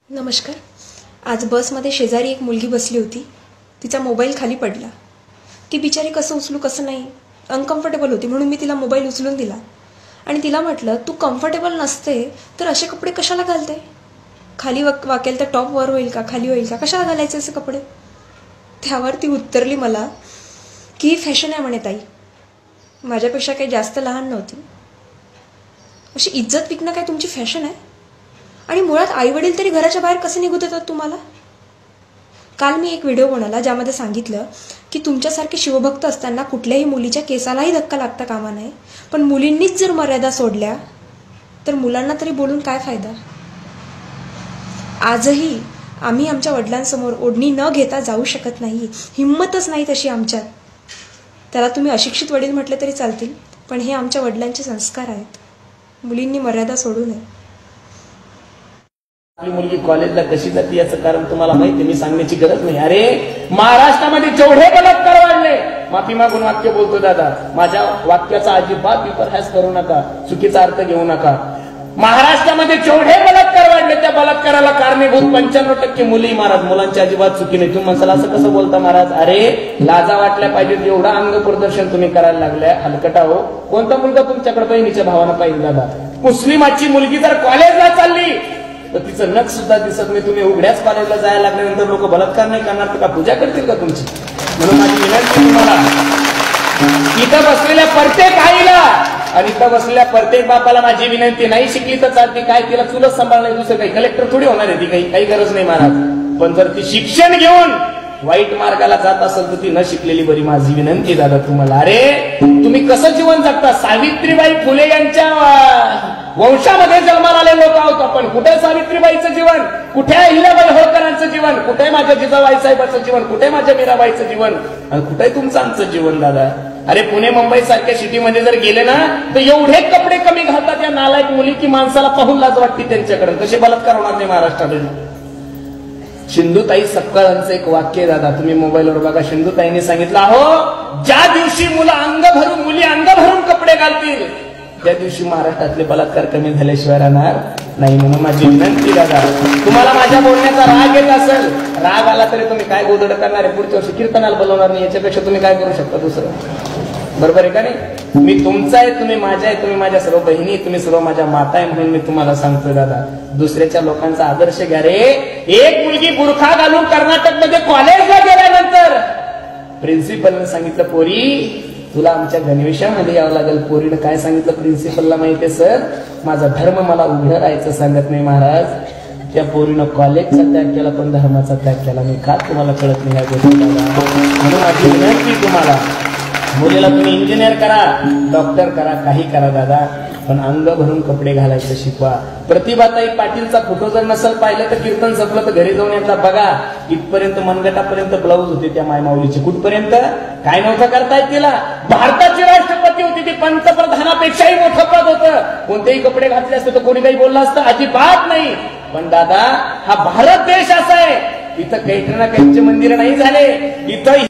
नमस्कार. आज बसमध्ये शेजारी एक मुलगी बसली होती. तिचा मोबाईल खाली पडला. ती बिचारी कसं उचलू कसं नाही, अनकम्फर्टेबल होती, म्हणून मी तिला मोबाईल उचलून दिला आणि तिला म्हटलं, तू कम्फर्टेबल नसते तर असे कपडे कशाला घालते? खाली वाकेल तर टॉप वर होईल का, खाली होईल का, कशाला घालायचे असे कपडे? त्यावर ती उत्तरली मला की ही फॅशन आहे म्हणे ताई. माझ्यापेक्षा काही जास्त लहान नव्हती. अशी इज्जत विकणं काय तुमची फॅशन आहे? आणि मुळात आईवडील तरी घराच्या बाहेर कसे निघू देतात तुम्हाला? काल मी एक व्हिडिओ बनवला ज्यामध्ये सांगितलं की तुमच्यासारखे शिवभक्त असताना कुठल्याही मुलीच्या केसालाही धक्का लागता कामा नये, पण मुलींनीच जर मर्यादा सोडल्या तर मुलांना तरी बोलून काय फायदा? आजही आम्ही आमच्या वडिलांसमोर ओढणी न घेता जाऊ शकत नाही, हिम्मतच नाही तशी आमच्यात. त्याला तुम्ही अशिक्षित वडील म्हटले तरी चालतील, पण हे आमच्या वडिलांचे संस्कार आहेत. मुलींनी मर्यादा सोडू नये. आपली मुलगी कॉलेजला कशी जाते याचं कारण तुम्हाला माहिती, मी सांगण्याची गरज नाही. अरे महाराष्ट्रामध्ये जेवढे बलात्कार वाढले, माफी मागून वाक्य बोलतो दादा, माझ्या वाक्याचा अजिबात विपर्यास करू नका, चुकीचा अर्थ घेऊ नका. महाराष्ट्रामध्ये जेवढे बलात्कार वाढले त्या बलात्काराला कारणीभूत 95% मुली महाराज. मुलांची अजिबात चुकी नाही. तुम्ही म्हणसाल असं कसं बोलता महाराज? अरे लाजा वाटल्या पाहिजेत एवढं अंग प्रदर्शन तुम्ही करायला लागल्या. हलकटा हो. कोणता मुलगा तुमच्याकडे बहिणीच्या भावानं पाहिजे दादा? मुस्लिमाची मुलगी जर कॉलेजला चालली तर तिचं नख सुद्धा दिसत नाही. तुम्ही उघड्याच कॉलेजला जायला लागल्यानंतर लोक बलात्कार नाही करणार तर का पूजा करतील का तुमची? म्हणून माझी विनंती तुम्हाला, इथं बसलेल्या प्रत्येक आईला आणि इथं बसलेल्या प्रत्येक बापाला माझी विनंती, नाही शिकली तर चालते, काय तिला चुलत सांभाळणार, दुसरं काही कलेक्टर थोडी होणार आहे ती, काही गरज नाही महाराज. पण जर ती शिक्षण घेऊन वाईट मार्गाला जात असेल तर ती न शिकलेली बरी. माझी विनंती दादा तुम्हाला, अरे तुम्ही कसं जीवन जगता? सावित्रीबाई फुले यांच्या वंशामध्ये जन्माला आले लोक आहोत आपण. कुठे सावित्रीबाईचं जीवन, कुठे अहिल्याबाई होळकरांचं जीवन, कुठे माझ्या जिजाबाई साहेबांचं जीवन, कुठे माझ्या मीराबाईचं जीवन, आणि कुठे तुमचं आमचं जीवन दादा? अरे पुणे मुंबई सारख्या सिटीमध्ये जर गेले ना तर एवढे कपडे कमी घालतात या नालायक मुली की माणसाला पाहून लाज वाटते त्यांच्याकडे. कसे बलात्कार होणार नाही महाराष्ट्रात? सिंधुताई सपकाळांचं एक वाक्य आहे दादा, तुम्ही मोबाईलवर बघा. सिंधुताईंनी सांगितलं, अहो ज्या दिवशी मुली अंग भरून कपडे घालतील त्या दिवशी महाराष्ट्रातले बलात्कार कमी झाल्याशिवाय राहणार नाही. म्हणून माझी विनंती दादा, तुम्हाला माझ्या बोलण्याचा राग येत असेल, राग आला तरी तुम्ही काय गोधड करणार आहे? पुढच्या वर्षी कीर्तनाला बोलवणार नाही, याच्यापेक्षा तुम्ही काय करू शकता दुसरं? बरोबर आहे का नाही? मी तुमचा आहे, तुम्ही माझ्या आहे, तुम्ही माझ्या सर्व बहिणी, तुम्ही सर्व माझ्या माता आहे. म्हणून मी तुम्हाला सांगतोय दादा, दुसऱ्याच्या लोकांचा आदर्श घ्या रे. एक मुलगी बुरखा घालून कर्नाटकमध्ये कॉलेजला गेल्यानंतर प्रिन्सिपलने सांगितलं, पोरी तुला आमच्या गणवेशामध्ये यावं लागेल. पोरीनं काय सांगितलं प्रिन्सिपलला माहितीये? सर माझा धर्म मला उघडं राहायचं सांगत नाही महाराज. त्या पोरीनं कॉलेजचा त्याग केला पण धर्माचा त्याग केला नाही. का तुम्हाला कळत नाही या गोष्टी? म्हणून माझी विनंती तुम्हाला, मुलीला तुम्ही इंजिनियर करा, डॉक्टर करा, काही करा दादा, पण अंग भरून कपडे घालायचं शिकवा. प्रतिभाताई पाटीलचा फोटो जर नसेल पाहिलं तर कीर्तन संपलं तर घरी जाऊन एकदा बघा. इथपर्यंत मनगटापर्यंत ब्लाऊज होते त्या मायमाऊलीचे. कुठपर्यंत? काय नव्हतं करतायत तिला? भारताची राष्ट्रपती होती ती, पंतप्रधानापेक्षाही मोठं पद होतं. कोणतेही कपडे घातले असते तर कोणी काही बोललं असतं? अजिबात नाही. पण दादा हा भारत देश असा आहे, इथं कैटरीना कैफचे मंदिर नाही झाले, इथं